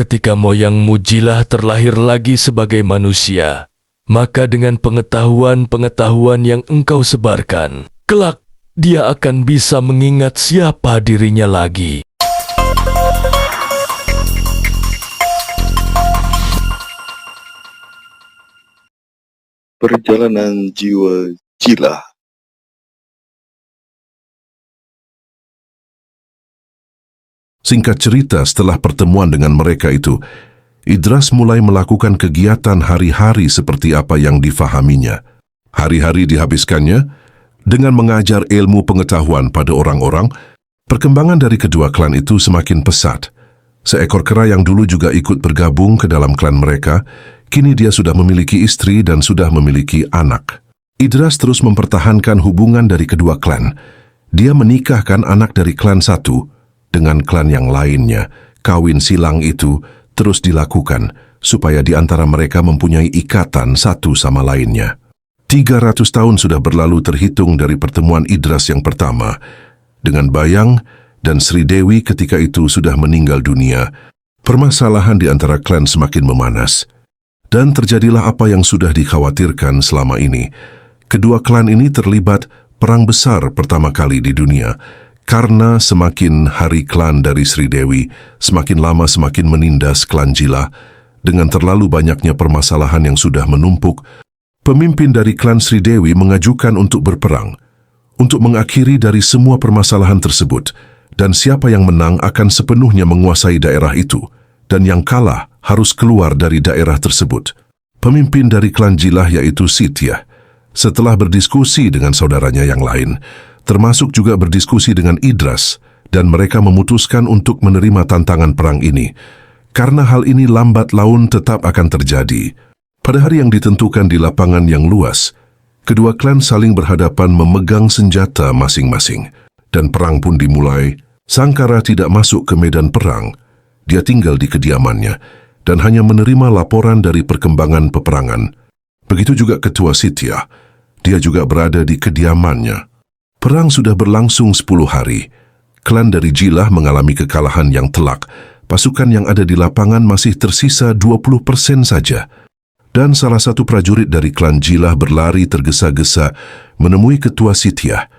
ketika moyangmu Jilah terlahir lagi sebagai manusia, maka dengan pengetahuan-pengetahuan yang engkau sebarkan, kelak dia akan bisa mengingat siapa dirinya lagi. Perjalanan jiwa Jilah. Singkat cerita, setelah pertemuan dengan mereka itu, Idras mulai melakukan kegiatan hari-hari seperti apa yang difahaminya. Hari-hari dihabiskannya dengan mengajar ilmu pengetahuan pada orang-orang. Perkembangan dari kedua klan itu semakin pesat. Seekor kera yang dulu juga ikut bergabung ke dalam klan mereka, kini dia sudah memiliki istri dan sudah memiliki anak. Idras terus mempertahankan hubungan dari kedua klan. Dia menikahkan anak dari klan satu dengan klan yang lainnya. Kawin silang itu terus dilakukan supaya di antara mereka mempunyai ikatan satu sama lainnya. 300 tahun sudah berlalu terhitung dari pertemuan Idras yang pertama dengan Bayang dan Sri Dewi ketika itu sudah meninggal dunia. Permasalahan di antara klan semakin memanas dan terjadilah apa yang sudah dikhawatirkan selama ini. Kedua klan ini terlibat perang besar pertama kali di dunia. Karena semakin hari klan dari Sri Dewi semakin lama semakin menindas klan Jilah dengan terlalu banyaknya permasalahan yang sudah menumpuk, pemimpin dari klan Sri Dewi mengajukan untuk berperang, untuk mengakhiri dari semua permasalahan tersebut, dan siapa yang menang akan sepenuhnya menguasai daerah itu, dan yang kalah harus keluar dari daerah tersebut. Pemimpin dari klan Jilah yaitu Sitiah, setelah berdiskusi dengan saudaranya yang lain, termasuk juga berdiskusi dengan Idras, dan mereka memutuskan untuk menerima tantangan perang ini. Karena hal ini lambat laun tetap akan terjadi. Pada hari yang ditentukan di lapangan yang luas, kedua klan saling berhadapan memegang senjata masing-masing. Dan perang pun dimulai. Sangkara tidak masuk ke medan perang. Dia tinggal di kediamannya, dan hanya menerima laporan dari perkembangan peperangan. Begitu juga Ketua Sitiah. Dia juga berada di kediamannya. Perang sudah berlangsung 10 hari. Klan dari Jilah mengalami kekalahan yang telak. Pasukan yang ada di lapangan masih tersisa 20% saja. Dan salah satu prajurit dari klan Jilah berlari tergesa-gesa menemui Ketua Sitiah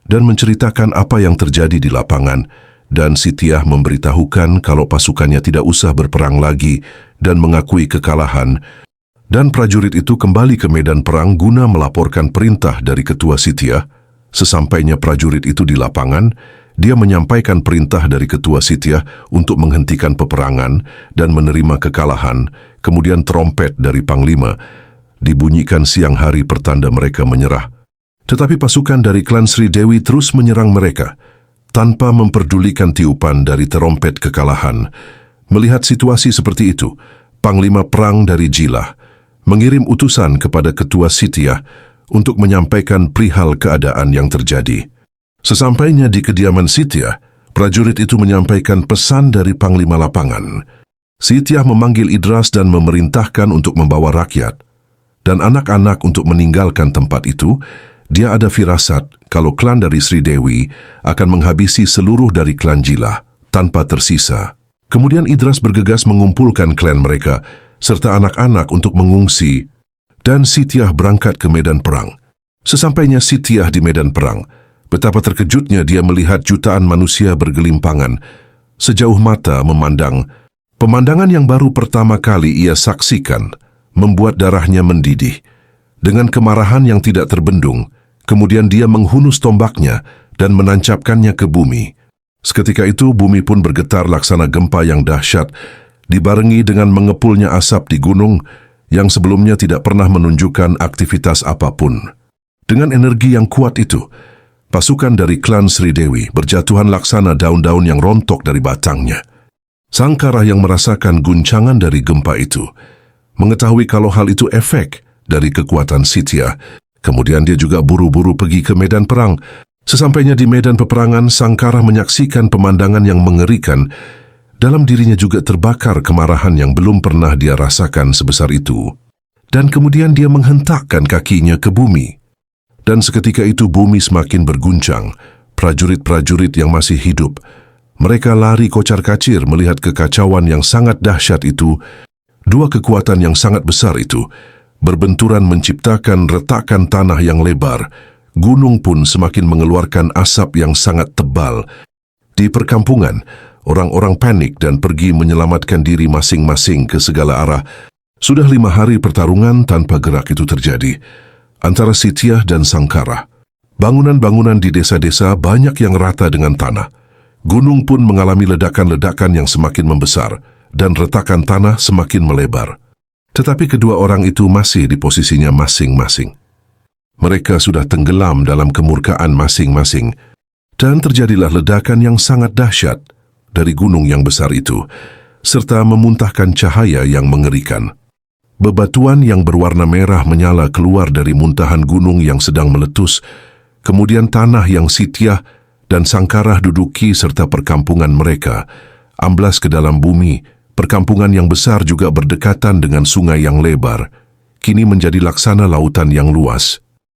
dan menceritakan apa yang terjadi di lapangan. Dan Sitiah memberitahukan kalau pasukannya tidak usah berperang lagi dan mengakui kekalahan. Dan prajurit itu kembali ke medan perang guna melaporkan perintah dari Ketua Sitiah. Sesampainya prajurit itu di lapangan, dia menyampaikan perintah dari Ketua Sitiah untuk menghentikan peperangan dan menerima kekalahan. Kemudian trompet dari Panglima dibunyikan siang hari pertanda mereka menyerah. Tetapi pasukan dari klan Sri Dewi terus menyerang mereka, tanpa memperdulikan tiupan dari trompet kekalahan. Melihat situasi seperti itu, Panglima Perang dari Jilah mengirim utusan kepada Ketua Sitiah untuk menyampaikan perihal keadaan yang terjadi. Sesampainya di kediaman Sitiah, prajurit itu menyampaikan pesan dari Panglima Lapangan. Sitiah memanggil Idras dan memerintahkan untuk membawa rakyat dan anak-anak untuk meninggalkan tempat itu. Dia ada firasat kalau klan dari Sri Dewi akan menghabisi seluruh dari klan Jilah tanpa tersisa. Kemudian Idras bergegas mengumpulkan klan mereka serta anak-anak untuk mengungsi. Dan Sitiah berangkat ke medan perang. Sesampainya Sitiah di medan perang, betapa terkejutnya dia melihat jutaan manusia bergelimpangan. Sejauh mata memandang, pemandangan yang baru pertama kali ia saksikan membuat darahnya mendidih. Dengan kemarahan yang tidak terbendung, kemudian dia menghunus tombaknya dan menancapkannya ke bumi. Seketika itu bumi pun bergetar laksana gempa yang dahsyat, dibarengi dengan mengepulnya asap di gunung yang sebelumnya tidak pernah menunjukkan aktivitas apapun. Dengan energi yang kuat itu, pasukan dari klan Sri Dewi berjatuhan laksana daun-daun yang rontok dari batangnya. Sangkara yang merasakan guncangan dari gempa itu, mengetahui kalau hal itu efek dari kekuatan Sitiah, kemudian dia juga buru-buru pergi ke medan perang. Sesampainya di medan peperangan, Sangkara menyaksikan pemandangan yang mengerikan. Dalam dirinya juga terbakar kemarahan yang belum pernah dia rasakan sebesar itu. Dan kemudian dia menghentakkan kakinya ke bumi. Dan seketika itu bumi semakin berguncang. Prajurit-prajurit yang masih hidup Mereka lari kocar-kacir melihat kekacauan yang sangat dahsyat itu. Dua kekuatan yang sangat besar itu berbenturan menciptakan retakan tanah yang lebar. Gunung pun semakin mengeluarkan asap yang sangat tebal. Di perkampungan, orang-orang panik dan pergi menyelamatkan diri masing-masing ke segala arah. Sudah 5 hari pertarungan tanpa gerak itu terjadi antara Sitiah dan Sangkara. Bangunan-bangunan di desa-desa banyak yang rata dengan tanah. Gunung pun mengalami ledakan-ledakan yang semakin membesar dan retakan tanah semakin melebar. Tetapi kedua orang itu masih di posisinya masing-masing. Mereka sudah tenggelam dalam kemurkaan masing-masing, dan terjadilah ledakan yang sangat dahsyat dari gunung yang besar itu, serta memuntahkan cahaya yang mengerikan. Bebatuan yang berwarna merah menyala keluar dari muntahan gunung yang sedang meletus, kemudian tanah yang Sitiah dan Sangkara duduki serta perkampungan mereka amblas ke dalam bumi. Perkampungan yang besar juga berdekatan dengan sungai yang lebar, kini menjadi laksana lautan yang luas.